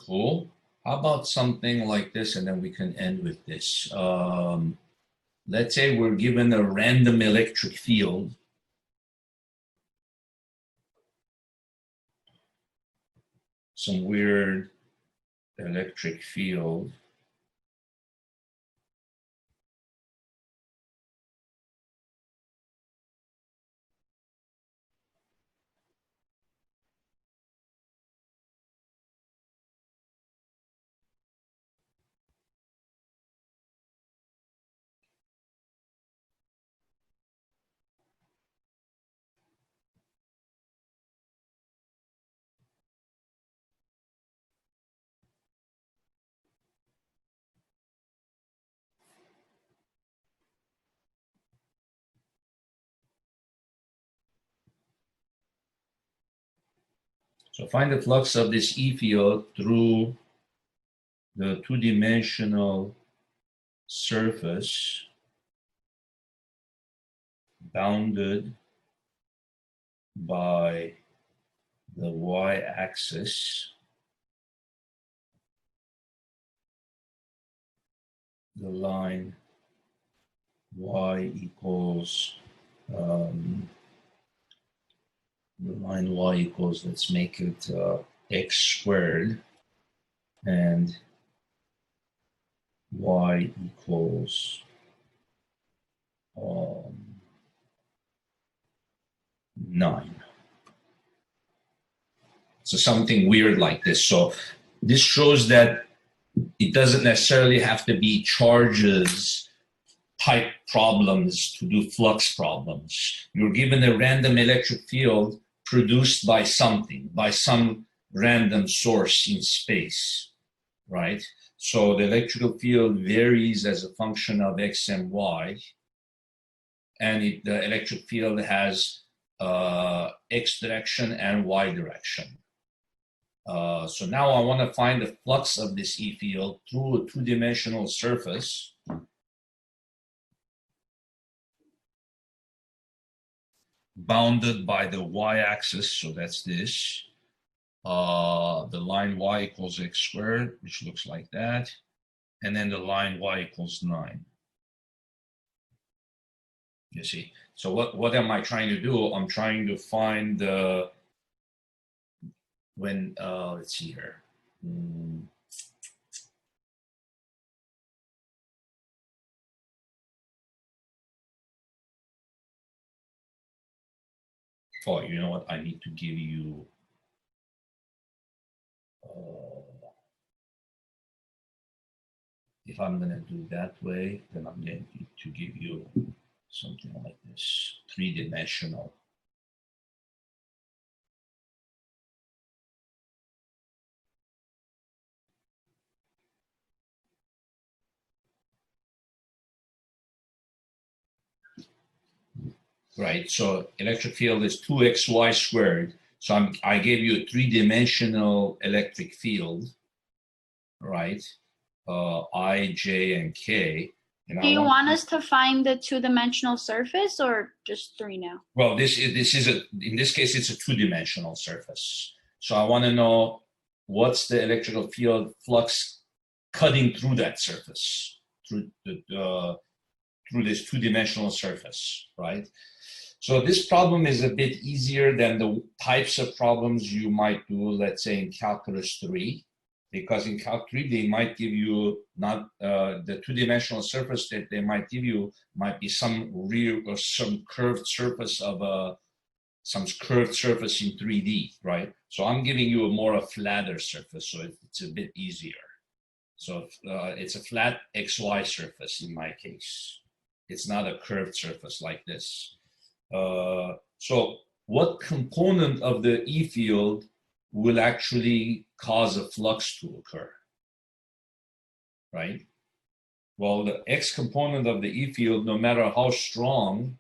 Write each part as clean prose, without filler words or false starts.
Cool. How about something like this, and then we can end with this. Let's say we're given a random electric field. Some weird electric field. So find the flux of this E field through the two-dimensional surface bounded by the y-axis, the line y equals let's make it x squared, and y equals 9. So something weird like this. So this shows that it doesn't necessarily have to be charges type problems to do flux problems. You're given a random electric field produced by something, by some random source in space, right? So the electrical field varies as a function of x and y, and the electric field has x direction and y direction. So now I want to find the flux of this E field through a two-dimensional surface. Bounded by the y-axis, so that's this. The line y equals x squared, which looks like that. And then the line y equals 9. You see. So what am I trying to do? I'm trying to find the, when, let's see here. Oh, you know what? I need to give you if I'm going to do that way, then I'm going to give you something like this, three-dimensional. Right, so electric field is 2xy squared. So I gave you a three-dimensional electric field, right? I, J, and K. And do you want us to find the two-dimensional surface or just 3 now? Well, in this case, it's a two-dimensional surface. So I want to know what's the electrical field flux cutting through that surface, through this two-dimensional surface, right? So this problem is a bit easier than the types of problems you might do, let's say in Calculus 3, because in Calc 3, they might give you not the two-dimensional surface that they might give you might be some real or some curved surface of some curved surface in 3D, right? So I'm giving you a more flatter surface, so it's a bit easier. So it's a flat XY surface in my case. It's not a curved surface like this. So what component of the E field will actually cause a flux to occur, right? Well, the X component of the E field, no matter how strong,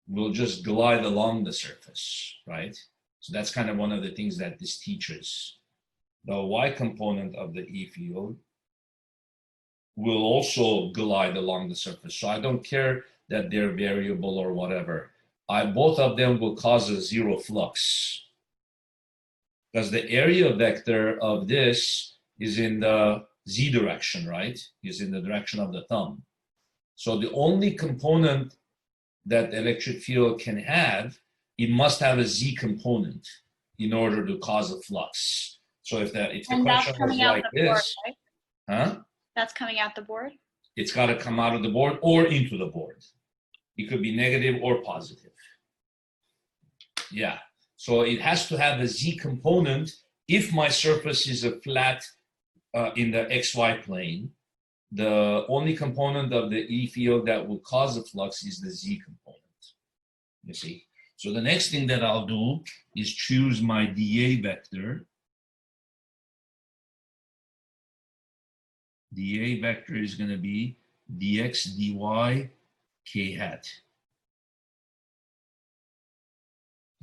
will just glide along the surface, right? So that's kind of one of the things that this teaches. The Y component of the E field will also glide along the surface. So I don't care that they're variable or whatever. Both of them will cause a zero flux, because the area vector of this is in the z direction, right? Is in the direction of the thumb. So the only component that the electric field can have, it must have a z component in order to cause a flux. So if the And that's question was coming out like the board, this, right? huh? That's coming out the board? It's got to come out of the board or into the board. It could be negative or positive. Yeah. So it has to have a z component. If my surface is a flat in the xy plane, the only component of the E field that will cause a flux is the z component. You see? So the next thing that I'll do is choose my dA vector. dA vector is going to be dx dy k hat.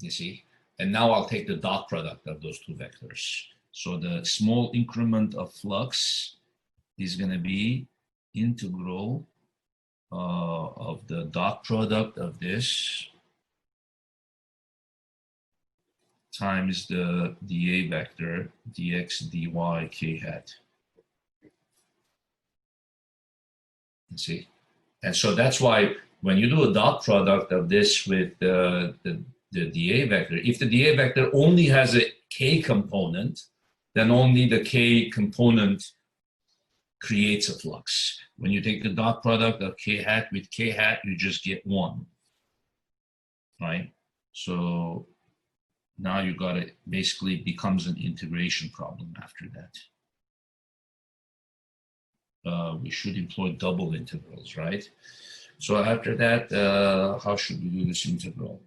You see? And now I'll take the dot product of those two vectors. So the small increment of flux is going to be integral of the dot product of this times the dA vector dx dy k hat. You see? And so that's why when you do a dot product of this with the dA vector, if the dA vector only has a k component, then only the k component creates a flux. When you take the dot product of k hat with k hat, you just get 1, right? So now you got it, basically becomes an integration problem after that. We should employ double integrals, right? So after that, how should we do this integral?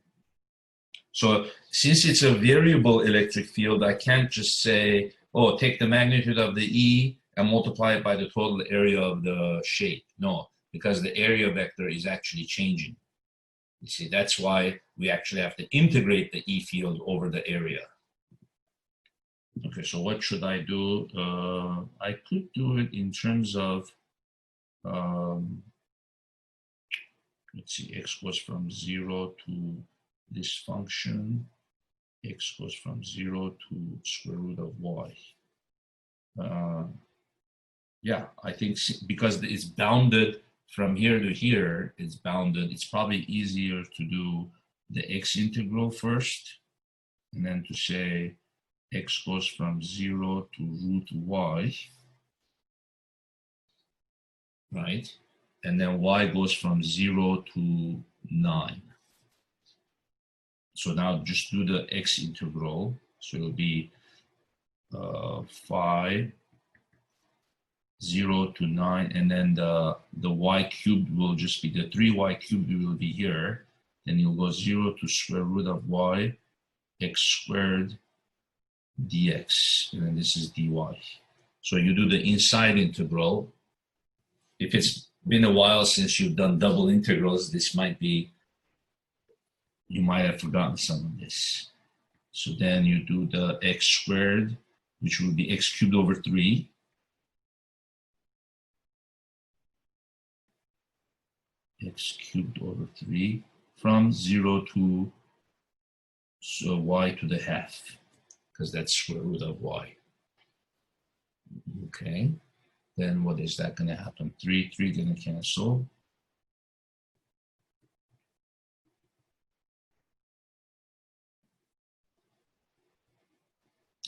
So since it's a variable electric field, I can't just say, oh, take the magnitude of the E and multiply it by the total area of the shape. No, because the area vector is actually changing. You see, that's why we actually have to integrate the E field over the area. Okay, so what should I do? I could do it in terms of, let's see, x goes from 0 to this function. X goes from 0 to square root of y. Yeah, I think because it's bounded from here to here, it's bounded. It's probably easier to do the x integral first, and then to say x goes from 0 to root y, right? And then y goes from 0 to 9. So now just do the x integral. So it'll be 5, 0 to 9, and then the y cubed will just be, the 3y cubed will be here. Then you'll go 0 to square root of y, x squared dx, and then this is dy. So you do the inside integral. If it's been a while since you've done double integrals, this might be, you might have forgotten some of this. So then you do the x squared, which will be x cubed over 3. X cubed over 3 from 0 to y to the half, because that's square root of y. Okay, then what is that going to happen? 3 going to cancel.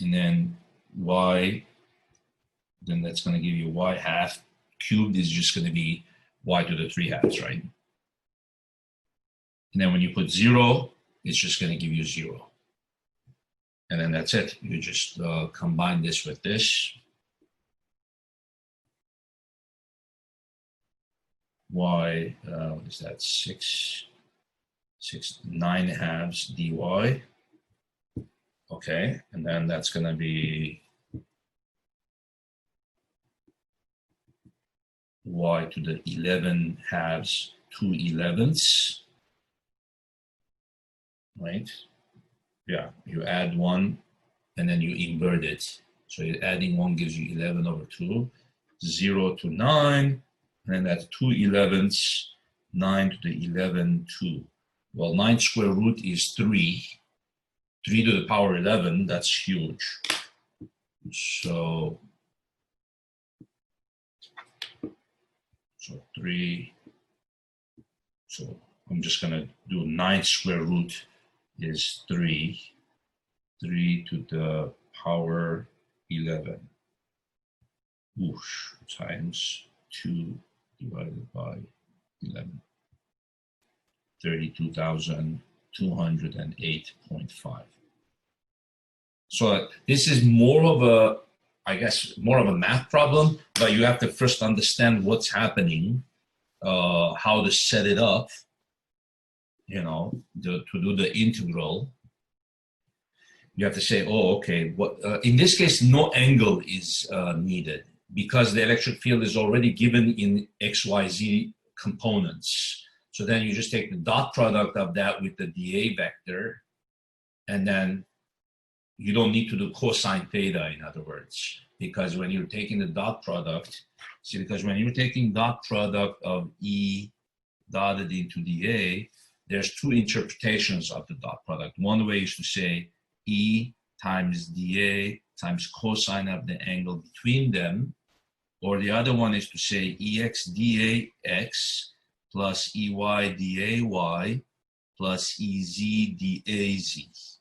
And then y, then that's going to give you y half. Cubed is just going to be y to the 3 halves, right? And then when you put 0, it's just going to give you 0. And then that's it. You just combine this with this. Y, what is that? 9 halves dy. Okay, and then that's going to be y to the 11 halves 2/11, right? Yeah, you add 1 and then you invert it. So adding 1 gives you 11 over 2, 0 to 9, and then that's 2/11, 9 to the 11, 2. Well, 9 square root is 3. 3 to the power 11, that's huge. So So 3. So I'm just going to do 9 square root is 3. 3 to the power 11. Whoosh, times 2 divided by 11. 32,208.5. So this is more of a, I guess, more of a math problem, but you have to first understand what's happening, how to set it up, you know, to do the integral. You have to say, oh, okay, what, in this case, no angle is needed because the electric field is already given in XYZ components. So then you just take the dot product of that with the dA vector, and then you don't need to do cosine theta, in other words, because when you're taking the dot product, see, because when you're taking dot product of E dotted into dA, there's two interpretations of the dot product. One way is to say E times dA times cosine of the angle between them, or the other one is to say EX dAx plus EY dAy plus EZ dAz.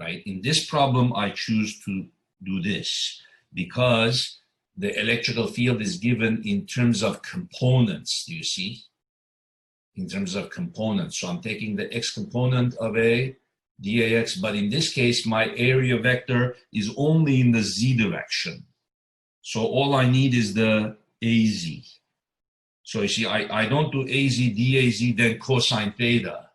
Right? In this problem, I choose to do this because the electrical field is given in terms of components, do you see? In terms of components. So I'm taking the x component of A, dAx, but in this case, my area vector is only in the z direction. So all I need is the AZ. So you see, I don't do AZ, dAz, then cosine theta.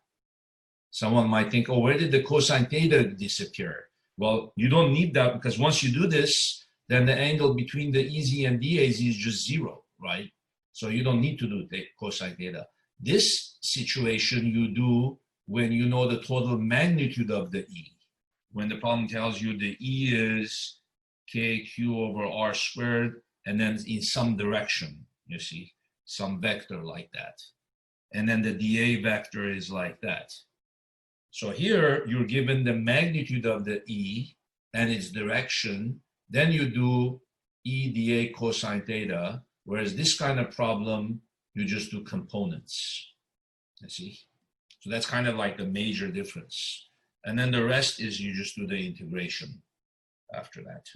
Someone might think, oh, where did the cosine theta disappear? Well, you don't need that because once you do this, then the angle between the EZ and dAz is just 0, right? So you don't need to do the cosine theta. This situation you do when you know the total magnitude of the E. When the problem tells you the E is KQ over R squared, and then in some direction, you see, some vector like that. And then the dA vector is like that. So here you're given the magnitude of the E and its direction, then you do E dA cosine theta, whereas this kind of problem, you just do components, you see? So that's kind of like the major difference. And then the rest is you just do the integration after that.